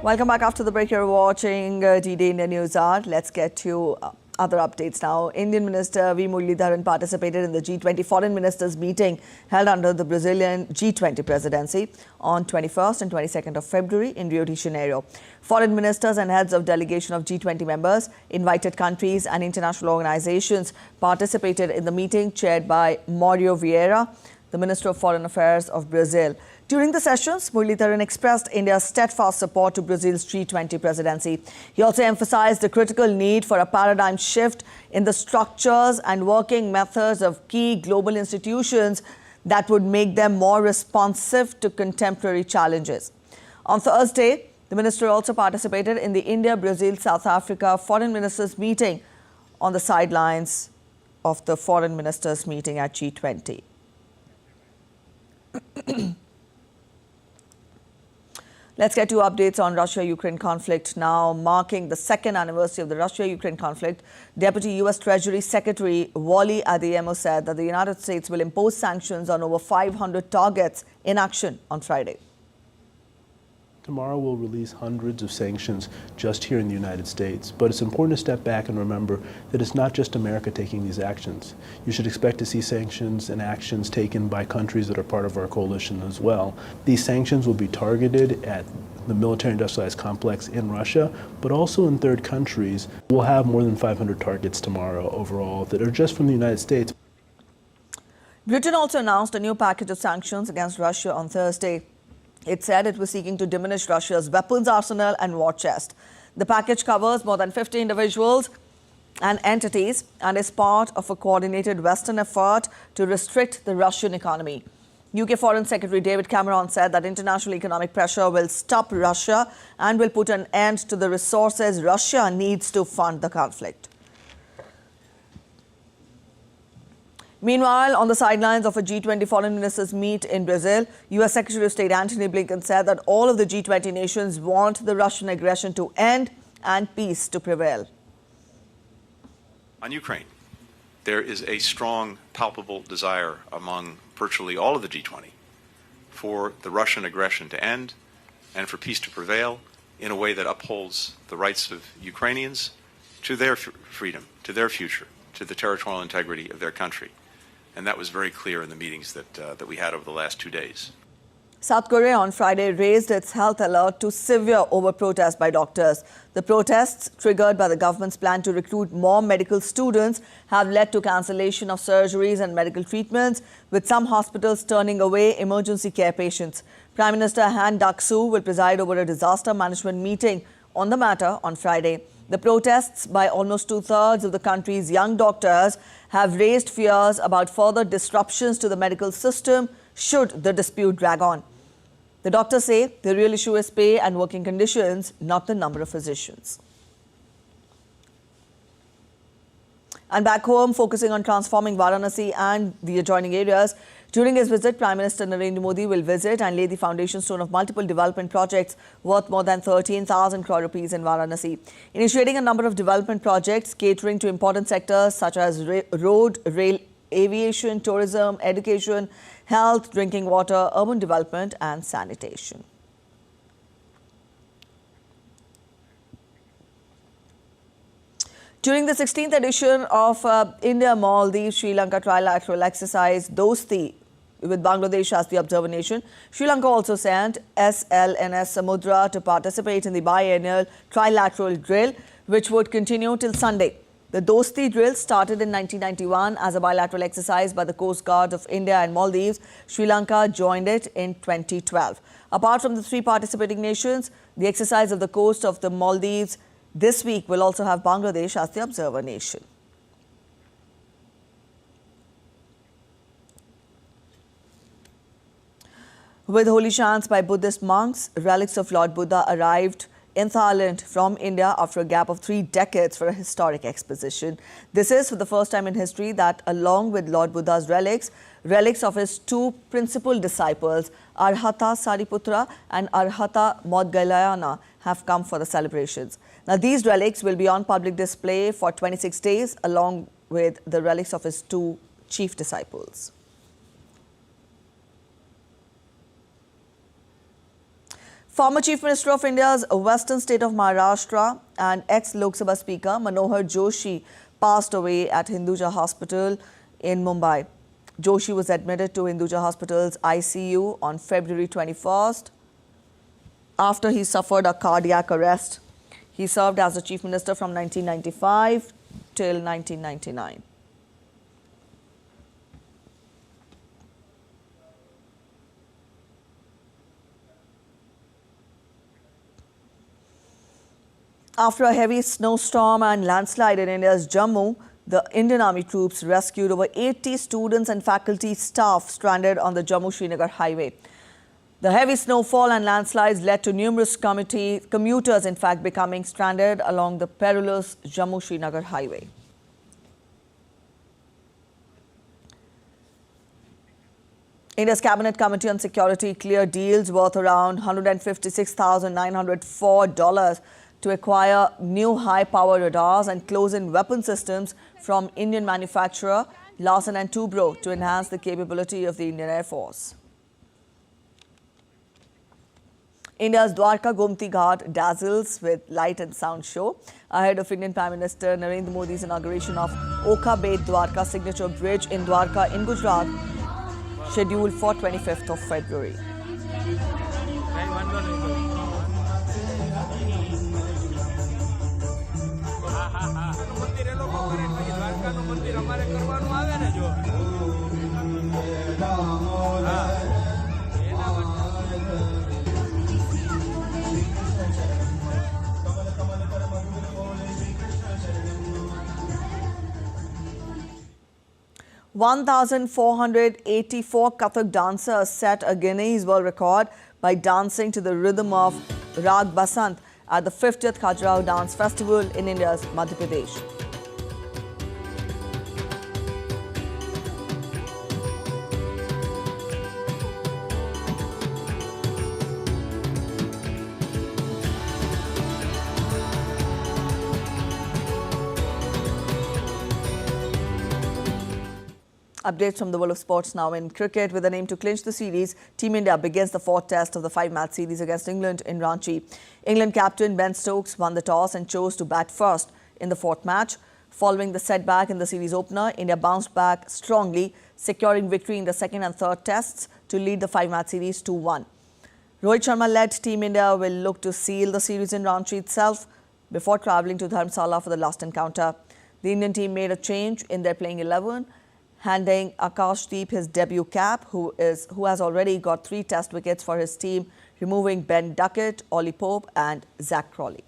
Welcome back after the break. You're watching D-Day India News Hour. Let's get to other updates now. Indian Minister V. Muralidharan participated in the G20 Foreign Ministers meeting held under the Brazilian G20 presidency on 21st and 22nd of February in Rio de Janeiro. Foreign ministers and heads of delegation of G20 members, invited countries and international organizations participated in the meeting chaired by Mauro Vieira, the Minister of Foreign Affairs of Brazil. During the sessions, Muralidharan expressed India's steadfast support to Brazil's G20 presidency. He also emphasized the critical need for a paradigm shift in the structures and working methods of key global institutions that would make them more responsive to contemporary challenges. On Thursday, the minister also participated in the India-Brazil-South Africa Foreign Ministers meeting on the sidelines of the Foreign Ministers meeting at G20. Let's get to updates on Russia-Ukraine conflict now. Marking the second anniversary of the Russia-Ukraine conflict, Deputy U.S. Treasury Secretary Wally Adeyemo said that the United States will impose sanctions on over 500 targets in action on Friday. Tomorrow we'll release hundreds of sanctions just here in the United States, but it's important to step back and remember that it's not just America taking these actions. You should expect to see sanctions and actions taken by countries that are part of our coalition as well. These sanctions will be targeted at the military-industrialized complex in Russia, but also in third countries. We'll have more than 500 targets tomorrow overall that are just from the United States. Britain also announced a new package of sanctions against Russia on Thursday. It said it was seeking to diminish Russia's weapons arsenal and war chest. The package covers more than 50 individuals and entities and is part of a coordinated Western effort to restrict the Russian economy. UK Foreign Secretary David Cameron said that international economic pressure will stop Russia and will put an end to the resources Russia needs to fund the conflict. Meanwhile, on the sidelines of a G20 Foreign Ministers meet in Brazil, U.S. Secretary of State Antony Blinken said that all of the G20 nations want the Russian aggression to end and peace to prevail. On Ukraine, there is a strong, palpable desire among virtually all of the G20 for the Russian aggression to end and for peace to prevail in a way that upholds the rights of Ukrainians to their freedom, to their future, to the territorial integrity of their country. And that was very clear in the meetings that we had over the last 2 days. South Korea on Friday raised its health alert to severe over protests by doctors. The protests, triggered by the government's plan to recruit more medical students, have led to cancellation of surgeries and medical treatments, with some hospitals turning away emergency care patients. Prime Minister Han Duck-soo will preside over a disaster management meeting on the matter on Friday. The protests by almost two-thirds of the country's young doctors have raised fears about further disruptions to the medical system should the dispute drag on. The doctors say the real issue is pay and working conditions, not the number of physicians. And back home, focusing on transforming Varanasi and the adjoining areas, during his visit, Prime Minister Narendra Modi will visit and lay the foundation stone of multiple development projects worth more than 13,000 crore rupees in Varanasi, initiating a number of development projects catering to important sectors such as road, rail, aviation, tourism, education, health, drinking water, urban development and sanitation. During the 16th edition of IndiaMal, the Sri Lanka trilateral exercise Dosti with Bangladesh as the observer nation, Sri Lanka also sent SLNS Samudra to participate in the biennial trilateral drill, which would continue till Sunday. The Dosti drill started in 1991 as a bilateral exercise by the Coast Guard of India and Maldives. Sri Lanka joined it in 2012. Apart from the three participating nations, the exercise of the coast of the Maldives this week will also have Bangladesh as the observer nation. With holy chants by Buddhist monks, relics of Lord Buddha arrived in Thailand from India after a gap of 3 decades for a historic exposition. This is for the first time in history that, along with Lord Buddha's relics, relics of his two principal disciples, Arhata Sariputra and Arhata Maudgalyana, have come for the celebrations. Now, these relics will be on public display for 26 days, along with the relics of his two chief disciples. Former Chief Minister of India's western state of Maharashtra and ex-Lok Sabha Speaker Manohar Joi passed away at Hinduja Hospital in Mumbai. Joshi was admitted to Hinduja Hospital's ICU on February 21st after he suffered a cardiac arrest. He served as the Chief Minister from 1995 till 1999. After a heavy snowstorm and landslide in India's Jammu, the Indian Army troops rescued over 80 students and faculty staff stranded on the Jammu-Srinagar highway. The heavy snowfall and landslides led to numerous commuters, in fact, becoming stranded along the perilous Jammu-Srinagar highway. India's Cabinet Committee on Security cleared deals worth around $156,904 to acquire new high-power radars and close-in weapon systems from Indian manufacturer Larsen & Toubro to enhance the capability of the Indian Air Force. India's Dwarka Gumti Guard dazzles with light and sound show ahead of Indian Prime Minister Narendra Modi's inauguration of Okha Bait Dwarka Signature Bridge in Dwarka in Gujarat, scheduled for 25th of February. (1,484) Kathak dancers set a Guinness World Record by dancing to the rhythm of Rag Basant at the 50th Khajuraho Dance Festival in India's Madhya Pradesh. Updates from the world of sports now. In cricket, with an aim to clinch the series, Team India begins the fourth test of the five-match series against England in Ranchi. England captain Ben Stokes won the toss and chose to bat first in the fourth match. Following the setback in the series opener, India bounced back strongly, securing victory in the second and third tests to lead the five-match series 2-1. Rohit Sharma-led Team India will look to seal the series in Ranchi itself before travelling to Dharamsala for the last encounter. The Indian team made a change in their playing 11, handing Akashdeep his debut cap, who has already got 3 test wickets for his team, removing Ben Duckett, Ollie Pope and Zach Crawley.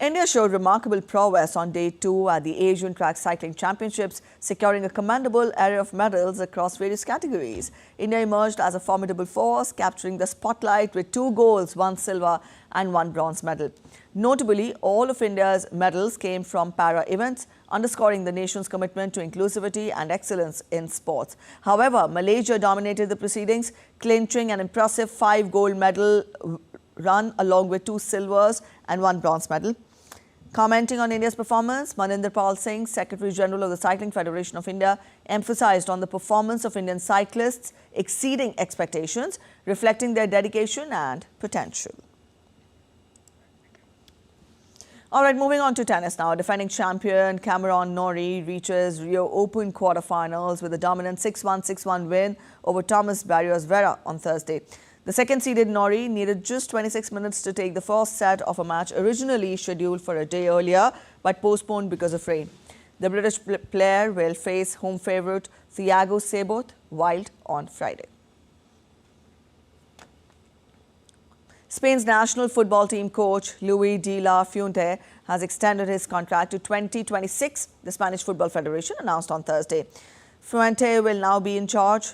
India showed remarkable prowess on day 2 at the Asian Track Cycling Championships, securing a commendable array of medals across various categories. India emerged as a formidable force, capturing the spotlight with 2 golds, 1 silver and 1 bronze medal. Notably, all of India's medals came from para events, underscoring the nation's commitment to inclusivity and excellence in sports. However, Malaysia dominated the proceedings, clinching an impressive 5 gold medal run along with 2 silvers and 1 bronze medal. Commenting on India's performance, Maninder Pal Singh, Secretary General of the Cycling Federation of India, emphasized on the performance of Indian cyclists exceeding expectations, reflecting their dedication and potential. All right, moving on to tennis now. Defending champion Cameron Norrie reaches Rio Open quarterfinals with a dominant 6-1, 6-1 win over Thomas Barrios Vera on Thursday. The second-seeded Norrie needed just 26 minutes to take the first set of a match originally scheduled for a day earlier, but postponed because of rain. The British player will face home favourite Thiago Seyboth Wild on Friday. Spain's national football team coach Luis de la Fuente has extended his contract to 2026, the Spanish Football Federation announced on Thursday. Fuente will now be in charge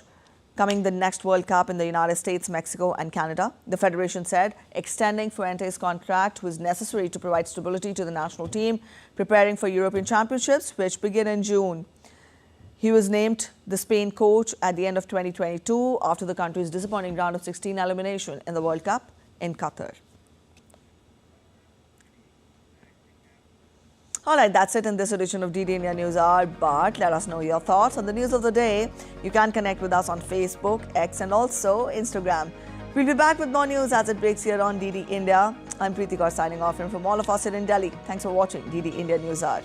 coming the next World Cup in the United States, Mexico and Canada. The federation said extending Fuente's contract was necessary to provide stability to the national team preparing for European Championships, which begin in June. He was named the Spain coach at the end of 2022 after the country's disappointing round of 16 elimination in the World Cup in Qatar. All right, that's it in this edition of DD India News Hour. But let us know your thoughts on the news of the day. You can connect with us on Facebook, X, and also Instagram. We'll be back with more news as it breaks here on DD India. I'm Preeti Kaur signing off, and from all of us here in Delhi, thanks for watching DD India News Hour.